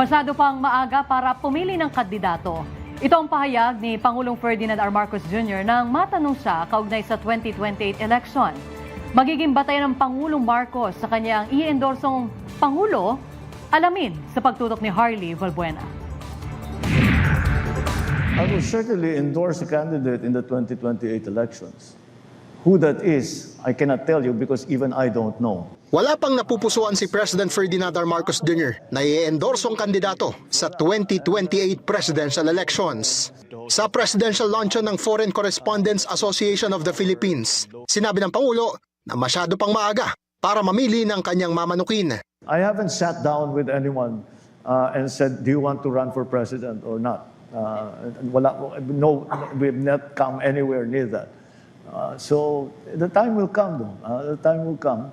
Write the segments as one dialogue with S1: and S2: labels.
S1: Masyado pang maaga para pumili ng kandidato. Ito ang pahayag ni Pangulong Ferdinand R. Marcos Jr. nang matanong siya kaugnay sa 2028 election. Magiging batayan ng Pangulong Marcos sa kanyang i-endorsong Pangulo, alamin sa pagtutok ni Harley Valbuena.
S2: I will certainly endorse a candidate in the 2028 elections. Who that is, I cannot tell you because even I don't know.
S3: Wala pang napupusuan si President Ferdinand R. Marcos Jr. na i-endorsong kandidato sa 2028 presidential elections. Sa presidential luncheon ng Foreign Correspondents Association of the Philippines, sinabi ng Pangulo na masyado pang maaga para mamili ng kanyang mamanukin.
S2: I haven't sat down with anyone and said, do you want to run for president or not? No, we've not come anywhere near that. So the time will come though. The time will come.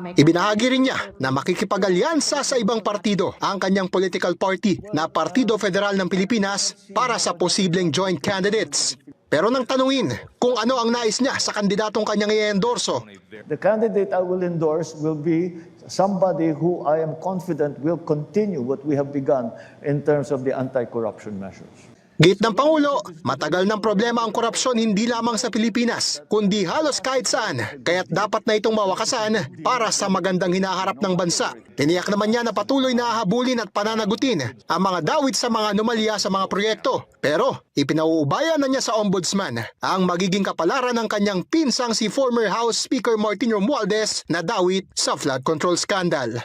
S3: Ibinahagi rin niya na makikipag-alyansa sa ibang partido ang kanyang political party na Partido Federal ng Pilipinas para sa posibleng joint candidates. Pero nang tanungin kung ano ang nais niya sa kandidatong kanyang i-endorso,
S2: The candidate I will endorse will be somebody who I am confident will continue what we have begun in terms of the anti-corruption measures.
S3: git ng Pangulo, matagal ng problema ang korupsyon hindi lamang sa Pilipinas, kundi halos kahit saan, kaya't dapat na itong mawakasan para sa magandang hinaharap ng bansa. Tiniyak naman niya na patuloy na hahabulin at pananagutin ang mga dawit sa mga anomalya sa mga proyekto. Pero ipinauubayan na niya sa Ombudsman ang magiging kapalaran ng kanyang pinsang si former House Speaker Martin Romualdez na dawit sa flood control scandal.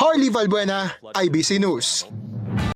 S3: Harley Valbuena, IBC News.